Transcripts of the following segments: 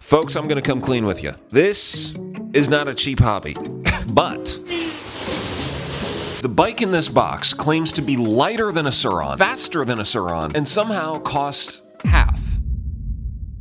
Folks, I'm gonna come clean with you. This is not a cheap hobby, but the bike in this box claims to be lighter than a Surron, faster than a Surron, and somehow cost half.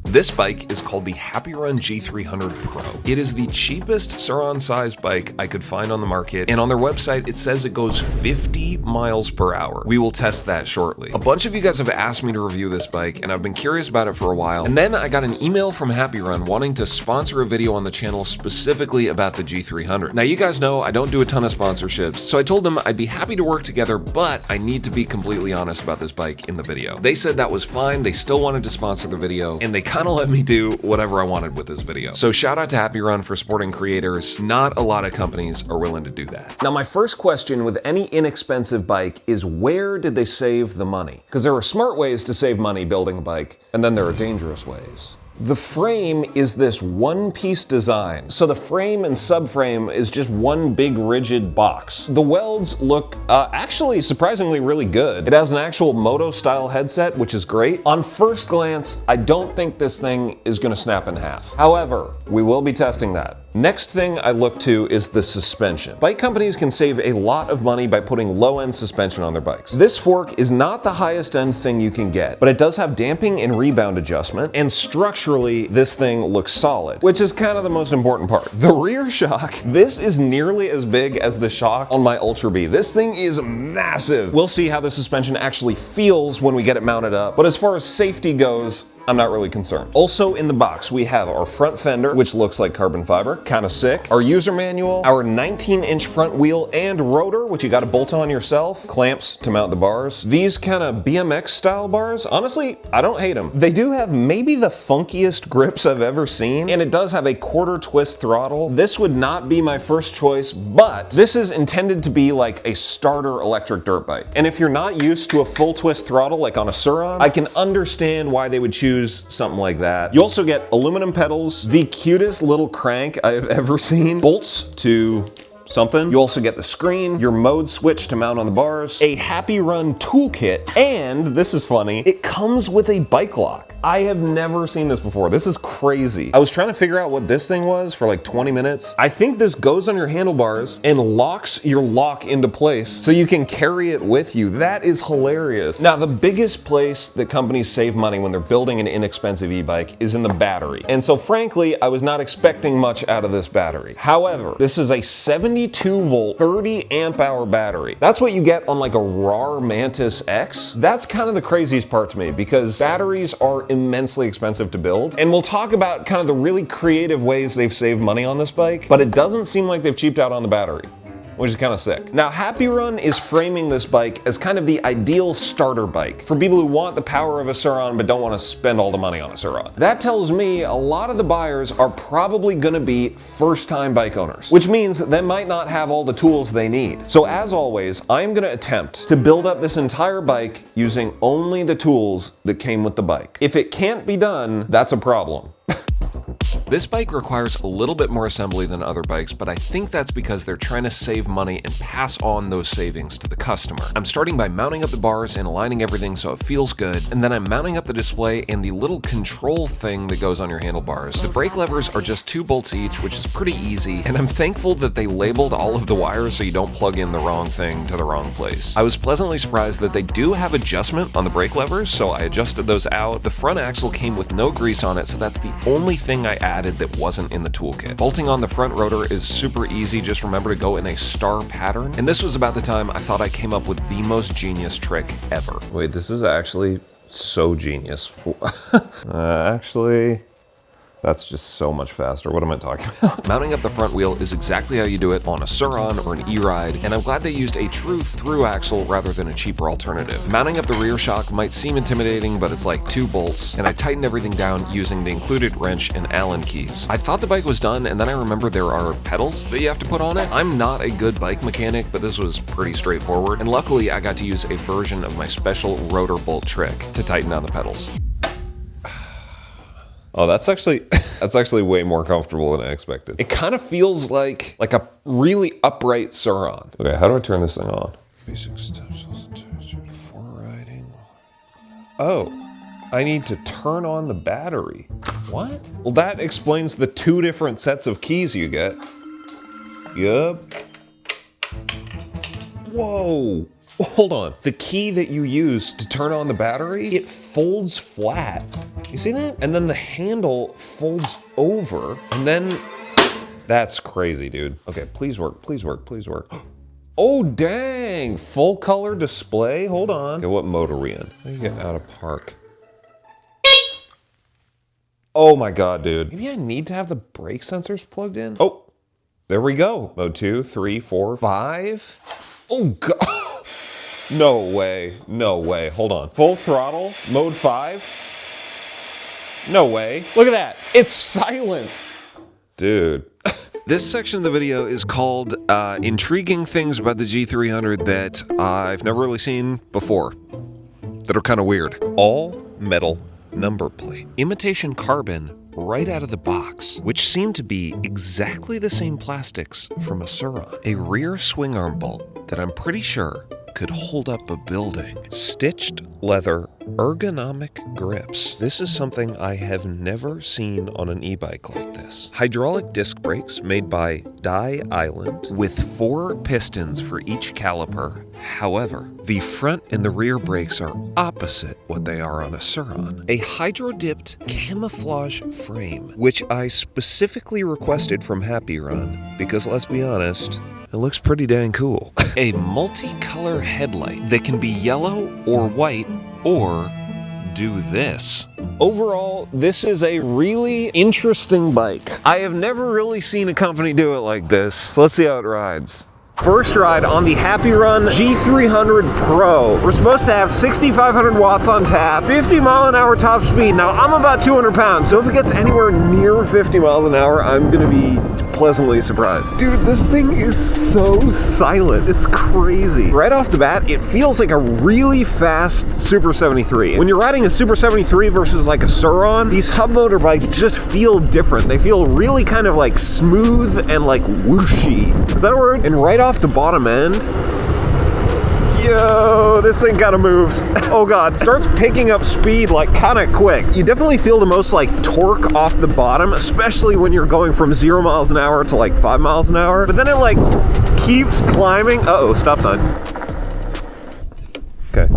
This bike is called the HappyRun G300 Pro. It is the cheapest Surron-sized bike I could find on the market, and on their website it says it goes 50 miles per hour. We will test that shortly. A bunch of you guys have asked me to review this bike, and I've been curious about it for a while, and then I got an email from HappyRun wanting to sponsor a video on the channel specifically about the G300. Now you guys know I don't do a ton of sponsorships, so I told them I'd be happy to work together, but I need to be completely honest about this bike in the video. They said that was fine, they still wanted to sponsor the video, and they kind of let me do whatever I wanted with this video. So shout out to HappyRun for supporting creators. Not a lot of companies are willing to do that. Now my first question with any inexpensive bike is, where did they save the money? Because there are smart ways to save money building a bike, and then there are dangerous ways. The frame is this one-piece design. So the frame and subframe is just one big rigid box. The welds look actually surprisingly really good. It has an actual moto-style headset, which is great. On first glance, I don't think this thing is gonna snap in half. However, we will be testing that. Next thing I look to is the suspension. Bike companies can save a lot of money by putting low-end suspension on their bikes. This fork is not the highest end thing you can get, but it does have damping and rebound adjustment, and structurally, this thing looks solid, which is kind of the most important part. The rear shock, this is nearly as big as the shock on my Ultra B. This thing is massive. We'll see how the suspension actually feels when we get it mounted up, but as far as safety goes, I'm not really concerned. Also in the box, we have our front fender, which looks like carbon fiber, kind of sick. Our user manual, our 19-inch front wheel and rotor, which you got to bolt on yourself, clamps to mount the bars. These kind of BMX style bars, honestly, I don't hate them. They do have maybe the funkiest grips I've ever seen, and it does have a quarter twist throttle. This would not be my first choice, but this is intended to be like a starter electric dirt bike. And if you're not used to a full twist throttle like on a Surron, I can understand why they would choose something like that. You also get aluminum pedals, the cutest little crank I have ever seen, bolts to something. You also get the screen, your mode switch to mount on the bars, a HappyRun toolkit, and this is funny, it comes with a bike lock. I have never seen this before. This is crazy. I was trying to figure out what this thing was for like 20 minutes. I think this goes on your handlebars and locks your lock into place so you can carry it with you. That is hilarious. Now, the biggest place that companies save money when they're building an inexpensive e-bike is in the battery. And so frankly, I was not expecting much out of this battery. However, this is a 72 volt, 30 amp hour battery. That's what you get on like a RAR Mantis X. That's kind of the craziest part to me because batteries are immensely expensive to build. And we'll talk about kind of the really creative ways they've saved money on this bike, but it doesn't seem like they've cheaped out on the battery, which is kind of sick. Now, HappyRun is framing this bike as kind of the ideal starter bike for people who want the power of a Surron but don't want to spend all the money on a Surron. That tells me a lot of the buyers are probably gonna be first-time bike owners, which means they might not have all the tools they need. So as always, I'm gonna attempt to build up this entire bike using only the tools that came with the bike. If it can't be done, that's a problem. This bike requires a little bit more assembly than other bikes, but I think that's because they're trying to save money and pass on those savings to the customer. I'm starting by mounting up the bars and aligning everything so it feels good, and then I'm mounting up the display and the little control thing that goes on your handlebars. The brake levers are just 2 bolts each, which is pretty easy, and I'm thankful that they labeled all of the wires so you don't plug in the wrong thing to the wrong place. I was pleasantly surprised that they do have adjustment on the brake levers, so I adjusted those out. The front axle came with no grease on it, so that's the only thing I added that wasn't in the toolkit. Bolting on the front rotor is super easy, just remember to go in a star pattern. And this was about the time I thought I came up with the most genius trick ever. Wait, this is actually so genius. Actually, that's just so much faster. What am I talking about? Mounting up the front wheel is exactly how you do it on a Surron or an e-ride, and I'm glad they used a true through axle rather than a cheaper alternative. Mounting up the rear shock might seem intimidating, but it's like 2 bolts, and I tightened everything down using the included wrench and Allen keys. I thought the bike was done, and then I remembered there are pedals that you have to put on it. I'm not a good bike mechanic, but this was pretty straightforward, and luckily I got to use a version of my special rotor bolt trick to tighten down the pedals. Oh, that's actually way more comfortable than I expected. It kind of feels like a really upright Surron. Okay, how do I turn this thing on? Basic steps for riding. Oh, I need to turn on the battery. What? Well, that explains the 2 different sets of keys you get. Yup. Whoa. Hold on. The key that you use to turn on the battery, it folds flat. You see that? And then the handle folds over, and then... That's crazy, dude. Okay, please work, please work, please work. Oh, dang. Full color display? Hold on. Okay, what mode are we in? Let me get out of park. Oh my God, dude. Maybe I need to have the brake sensors plugged in? Oh, there we go. Mode 2, 3, 4, 5. Oh God. No way, no way. Hold on. Full throttle, mode 5. No way. Look at that. It's silent. Dude. This section of the video is called Intriguing Things About the G300 That I've Never Really Seen Before, that are kind of weird. All metal number plate. Imitation carbon right out of the box, which seem to be exactly the same plastics from a Surron. A rear swing arm bolt that I'm pretty sure could hold up a building. Stitched leather ergonomic grips. This is something I have never seen on an e-bike like this. Hydraulic disc brakes made by Die Island with 4 pistons for each caliper. However, the front and the rear brakes are opposite what they are on a Surron. A hydro-dipped camouflage frame, which I specifically requested from HappyRun because, let's be honest, it looks pretty dang cool. A multicolor headlight that can be yellow or white or do this. Overall, this is a really interesting bike. I have never really seen a company do it like this. So let's see how it rides. First ride on the HappyRun G300 Pro. We're supposed to have 6,500 watts on tap, 50 mile an hour top speed. Now, I'm about 200 pounds, so if it gets anywhere near 50 miles an hour, I'm gonna be pleasantly surprised. Dude, this thing is so silent. It's crazy. Right off the bat, it feels like a really fast Super 73. When you're riding a Super 73 versus like a Surron, these hub motor bikes just feel different. They feel really kind of like smooth and like whooshy. Is that a word? And right off the bottom end, yo, this thing kind of moves. Oh God, starts picking up speed like kind of quick. You definitely feel the most like torque off the bottom, especially when you're going from 0 miles an hour to like 5 miles an hour. But then it like keeps climbing. Uh-oh, stop sign. Okay.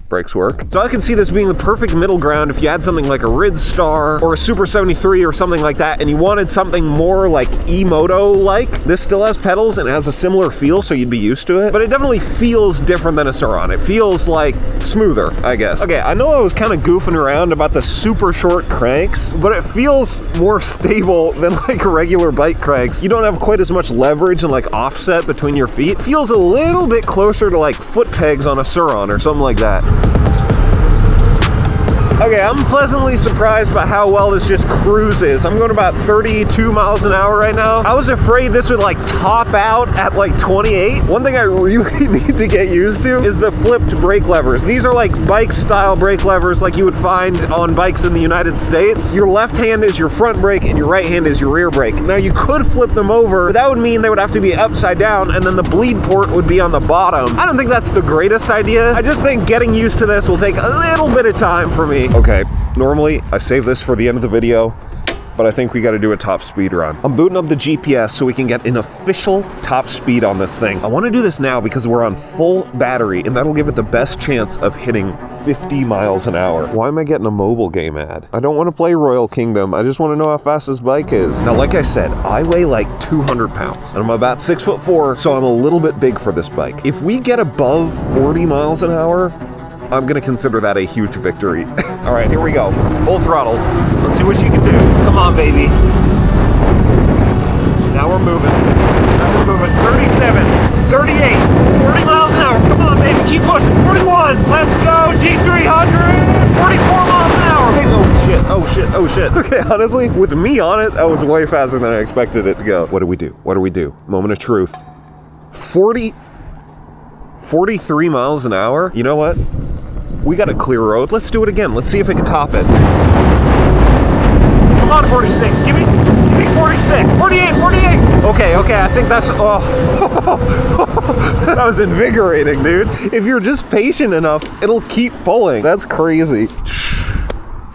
Brakes work. So I can see this being the perfect middle ground if you had something like a Rid Star or a Super 73 or something like that and you wanted something more like E-Moto-like. This still has pedals and it has a similar feel, so you'd be used to it, but it definitely feels different than a Surron. It feels like smoother, I guess. Okay, I know I was kind of goofing around about the super short cranks, but it feels more stable than like regular bike cranks. You don't have quite as much leverage and like offset between your feet. It feels a little bit closer to like foot pegs on a Surron or something like that. Okay, I'm pleasantly surprised by how well this just cruises. I'm going about 32 miles an hour right now. I was afraid this would like top out at like 28. One thing I really need to get used to is the flipped brake levers. These are like bike style brake levers like you would find on bikes in the United States. Your left hand is your front brake and your right hand is your rear brake. Now you could flip them over, but that would mean they would have to be upside down and then the bleed port would be on the bottom. I don't think that's the greatest idea. I just think getting used to this will take a little bit of time for me. Okay, normally I save this for the end of the video, but I think we got to do a top speed run. I'm booting up the GPS so we can get an official top speed on this thing. I want to do this now because we're on full battery and that'll give it the best chance of hitting 50 miles an hour. Why am I getting a mobile game ad? I don't want to play Royal Kingdom. I just want to know how fast this bike is. Now, like I said, I weigh like 200 pounds and I'm about 6'4", so I'm a little bit big for this bike. If we get above 40 miles an hour, I'm gonna consider that a huge victory. All right, here we go. Full throttle. Let's see what you can do. Come on, baby. Now we're moving. Now we're moving. 37, 38, 40 miles an hour. Come on, baby. Keep pushing. 41. Let's go. G300. 44 miles an hour. Hey, oh shit. Oh shit. Oh shit. Okay, honestly, with me on it, that was way faster than I expected it to go. What do we do? What do we do? Moment of truth. 43 miles an hour? You know what? We got a clear road. Let's do it again. Let's see if it can top it. Come on, 46. Give me 46. 48, 48. Okay, I think that's, oh. That was invigorating, dude. If you're just patient enough, it'll keep pulling. That's crazy.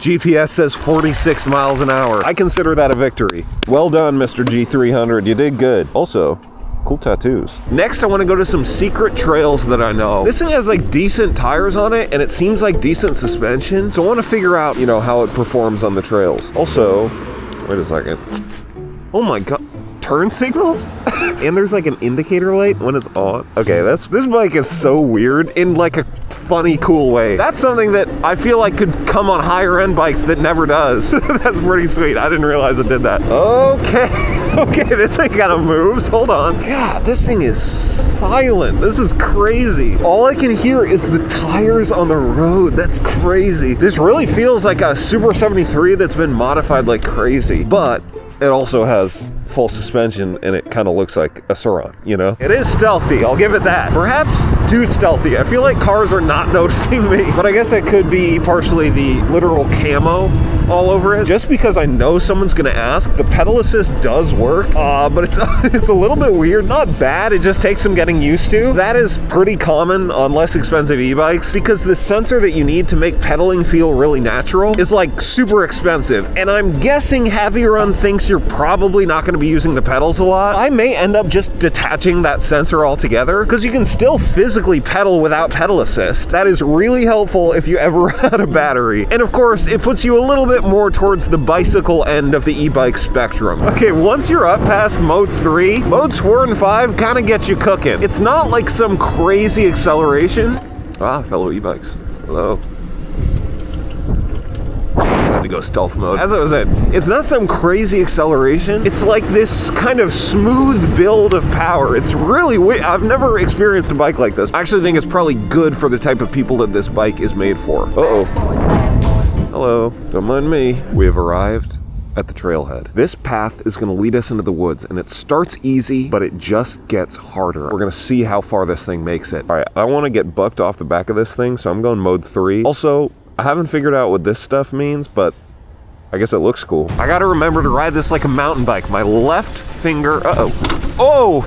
GPS says 46 miles an hour. I consider that a victory. Well done, Mr. G300. You did good. Also, cool tattoos. Next, I want to go to some secret trails that I know. This thing has like decent tires on it, and it seems like decent suspension. So I want to figure out, you know, how it performs on the trails. Also, wait a second. Oh my God. Turn signals? And there's like an indicator light when it's on. Okay, this bike is so weird in like a funny, cool way. That's something that I feel like could come on higher end bikes that never does. That's pretty sweet. I didn't realize it did that. Okay, okay, this thing kind of moves. Hold on. God, this thing is silent. This is crazy. All I can hear is the tires on the road. That's crazy. This really feels like a Super 73 that's been modified like crazy, but it also has full suspension and it kind of looks like a Surron, you know? It is stealthy, I'll give it that. Perhaps too stealthy. I feel like cars are not noticing me, but I guess it could be partially the literal camo all over it. Just because I know someone's gonna ask, the pedal assist does work, but it's a little bit weird. Not bad, it just takes some getting used to. That is pretty common on less expensive e-bikes because the sensor that you need to make pedaling feel really natural is like super expensive. And I'm guessing HappyRun thinks you're probably not gonna be using the pedals a lot. I may end up just detaching that sensor altogether because you can still physically pedal without pedal assist. That is really helpful if you ever run out of battery. And of course, it puts you a little bit more towards the bicycle end of the e-bike spectrum. Okay, once you're up past mode 3, modes 4 and 5 kind of get you cooking. It's not like some crazy acceleration. Ah, fellow e-bikes. Hello. To go stealth mode. As I was saying, it's not some crazy acceleration. It's like this kind of smooth build of power. It's really weird. I've never experienced a bike like this. I actually think it's probably good for the type of people that this bike is made for. Uh-oh. Hello, don't mind me. We have arrived at the trailhead. This path is gonna lead us into the woods, and it starts easy, but it just gets harder. We're gonna see how far this thing makes it. All right, I wanna get bucked off the back of this thing, so I'm going mode 3. Also, I haven't figured out what this stuff means, but I guess it looks cool. I gotta remember to ride this like a mountain bike. My left finger, oh!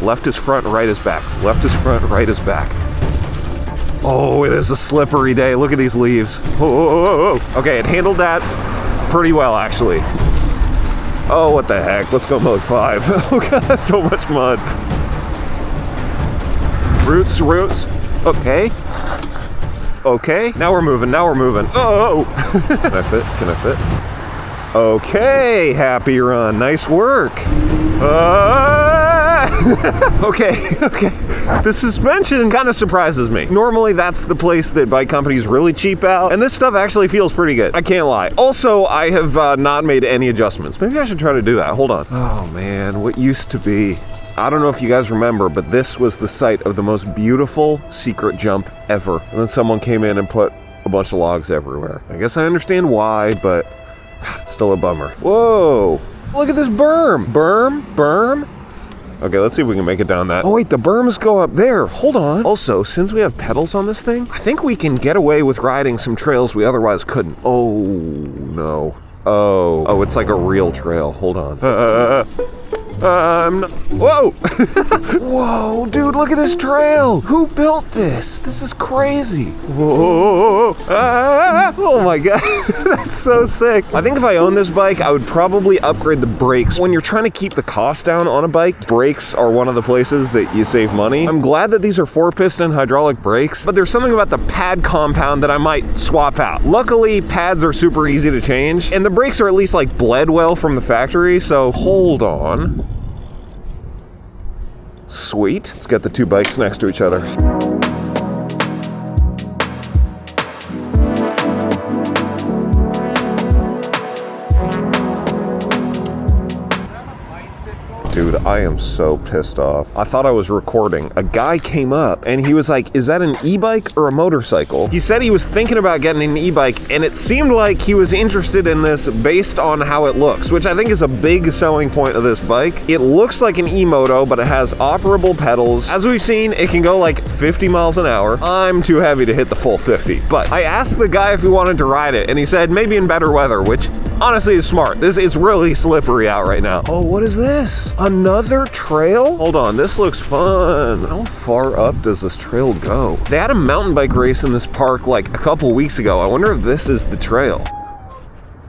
Left is front, right is back. Left is front, right is back. Oh, it is a slippery day. Look at these leaves. Oh. Okay, it handled that pretty well, actually. Oh, what the heck? Let's go mode 5. Oh God, so much mud. Roots. Okay. Okay, now we're moving. Oh! Can I fit? Okay, HappyRun, nice work. Okay. The suspension kind of surprises me. Normally, that's the place that bike companies really cheap out, and this stuff actually feels pretty good. I can't lie. Also, I have not made any adjustments. Maybe I should try to do that. Hold on. Oh man, what used to be. I don't know if you guys remember, but this was the site of the most beautiful secret jump ever. And then someone came in and put a bunch of logs everywhere. I guess I understand why, but it's still a bummer. Whoa, look at this berm. Berm. Okay, let's see if we can make it down that. Oh wait, the berms go up there. Hold on. Also, since we have pedals on this thing, I think we can get away with riding some trails we otherwise couldn't. Oh no. Oh, it's like a real trail. Hold on. Whoa! Whoa, dude, look at this trail! Who built this? This is crazy. Whoa! Oh my God, that's so sick. I think if I owned this bike, I would probably upgrade the brakes. When you're trying to keep the cost down on a bike, brakes are one of the places that you save money. I'm glad that these are 4-piston hydraulic brakes, but there's something about the pad compound that I might swap out. Luckily, pads are super easy to change, and the brakes are at least like bled well from the factory, so hold on. Sweet. Let's get the two bikes next to each other. Dude, I am so pissed off. I thought I was recording. A guy came up and he was like, is that an e-bike or a motorcycle? He said he was thinking about getting an e-bike, and it seemed like he was interested in this based on how it looks, which I think is a big selling point of this bike. It looks like an e-moto, but it has operable pedals. As we've seen, it can go like 50 miles an hour. I'm too heavy to hit the full 50, but I asked the guy if he wanted to ride it, and he said maybe in better weather, which honestly is smart. This is really slippery out right now. Oh, what is this? Another trail? Hold on, this looks fun. How far up does this trail go? They had a mountain bike race in this park like a couple weeks ago. I wonder if this is the trail.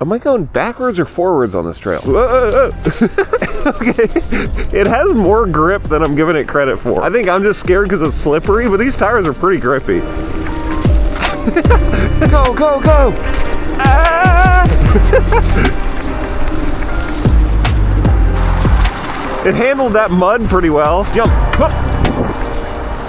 Am I going backwards or forwards on this trail? Whoa. Okay, it has more grip than I'm giving it credit for. I think I'm just scared because it's slippery, but these tires are pretty grippy. Go, go, go! Ah! It handled that mud pretty well. Jump! Whoop.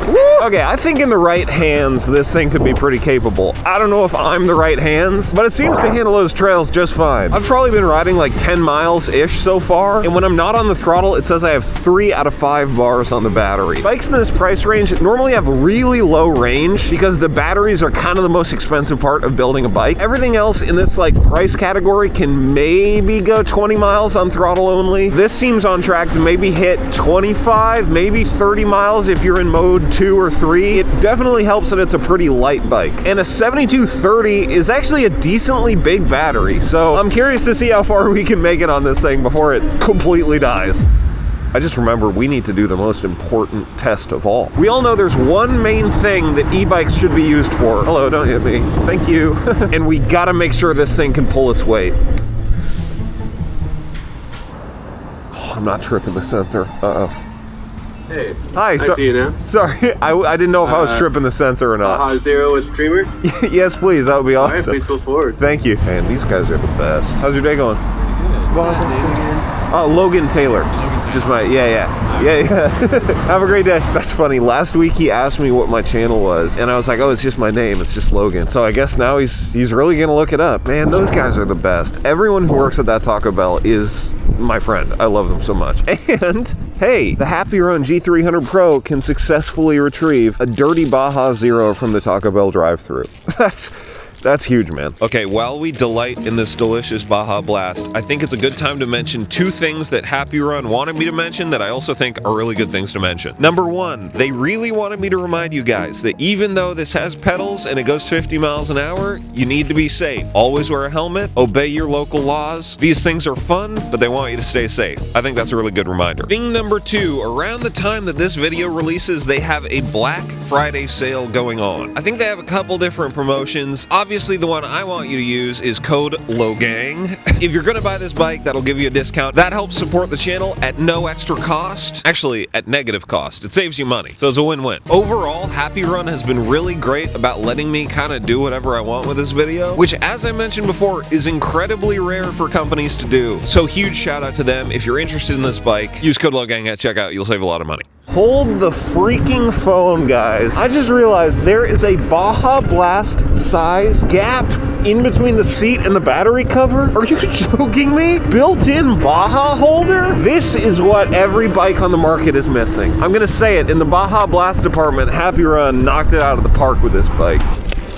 Woo! Okay, I think in the right hands, this thing could be pretty capable. I don't know if I'm the right hands, but it seems to handle those trails just fine. I've probably been riding like 10 miles-ish so far, and when I'm not on the throttle, it says I have 3 out of 5 bars on the battery. Bikes in this price range normally have really low range because the batteries are kind of the most expensive part of building a bike. Everything else in this like price category can maybe go 20 miles on throttle only. This seems on track to maybe hit 25, maybe 30 miles if you're in mode 2 or 3. It definitely helps that it's a pretty light bike. And a 7230 is actually a decently big battery, so I'm curious to see how far we can make it on this thing before it completely dies. I just remember we need to do the most important test of all. We all know there's one main thing that e-bikes should be used for. Hello, don't hit me. Thank you. And we gotta make sure this thing can pull its weight. Oh, I'm not tripping the sensor. Uh-oh. Hey, hi, I see you now. Sorry, I didn't know if I was tripping the sensor or not. Zero with streamer? Yes, please, that would be awesome. Alright, please go forward. Thank you. Man, these guys are the best. How's your day going? Oh, Logan Taylor. Just my, yeah. Have a great day. That's funny. Last week he asked me what my channel was, and I was like, oh, it's just my name. It's just Logan. So I guess now he's really gonna look it up. Man, those guys are the best. Everyone who works at that Taco Bell is my friend. I love them so much. And hey, the HappyRun G300 Pro can successfully retrieve a dirty Baja Zero from the Taco Bell drive-thru. That's huge, man. Okay, while we delight in this delicious Baja Blast, I think it's a good time to mention 2 things that HappyRun wanted me to mention that I also think are really good things to mention. Number 1, they really wanted me to remind you guys that even though this has pedals and it goes 50 miles an hour, you need to be safe. Always wear a helmet, obey your local laws. These things are fun, but they want you to stay safe. I think that's a really good reminder. Thing number 2, around the time that this video releases, they have a Black Friday sale going on. I think they have a couple different promotions. Obviously, the one I want you to use is code LOGANG. If you're gonna buy this bike, that'll give you a discount. That helps support the channel at no extra cost. Actually, at negative cost. It saves you money, so it's a win-win. Overall, HappyRun has been really great about letting me kind of do whatever I want with this video, which, as I mentioned before, is incredibly rare for companies to do. So huge shout out to them. If you're interested in this bike, use code LOGANG at checkout. You'll save a lot of money. Hold the freaking phone, guys. I just realized there is a Baja Blast size gap in between the seat and the battery cover. Are you joking me? Built-in Baja holder? This is what every bike on the market is missing. I'm gonna say it, in the Baja Blast department, HappyRun knocked it out of the park with this bike.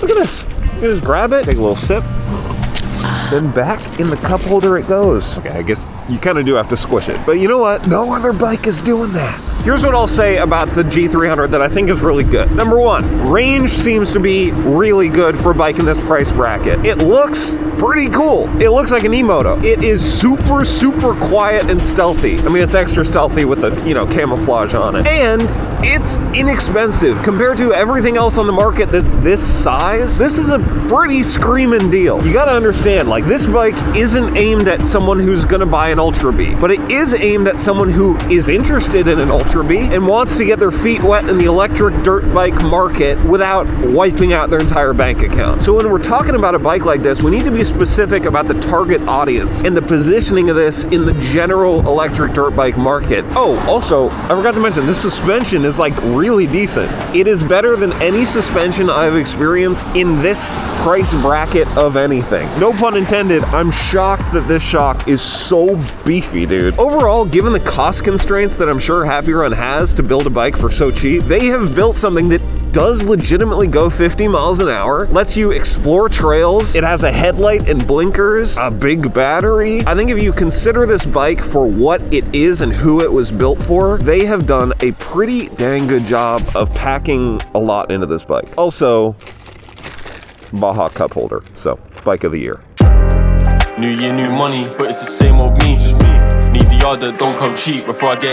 Look at this. You just grab it, take a little sip, then back in the cup holder it goes. Okay, I guess you kind of do have to squish it. But you know what? No other bike is doing that. Here's what I'll say about the G300 that I think is really good. Number 1, range seems to be really good for a bike in this price bracket. It looks pretty cool. It looks like an E-Moto. It is super, super quiet and stealthy. I mean, it's extra stealthy with the, camouflage on it. And it's inexpensive. Compared to everything else on the market that's this size, this is a pretty screaming deal. You gotta understand, like, this bike isn't aimed at someone who's gonna buy an Ultra B, but it is aimed at someone who is interested in an Ultra B and wants to get their feet wet in the electric dirt bike market without wiping out their entire bank account. So when we're talking about a bike like this, we need to be specific about the target audience and the positioning of this in the general electric dirt bike market. Oh, also, I forgot to mention, this suspension is like really decent. It is better than any suspension I've experienced in this price bracket of anything. No pun intended, I'm shocked that this shock is so beefy, dude. Overall, given the cost constraints that I'm sure HappyRun has to build a bike for so cheap, they have built something that does legitimately go 50 miles an hour, lets you explore trails. It has a headlight and blinkers, a big battery. I think if you consider this bike for what it is and who it was built for, they have done a pretty dang good job of packing a lot into this bike. Also, Baja cup holder, so bike of the year. New year, new money, but it's the same old me. Need the yard that don't come cheap before I get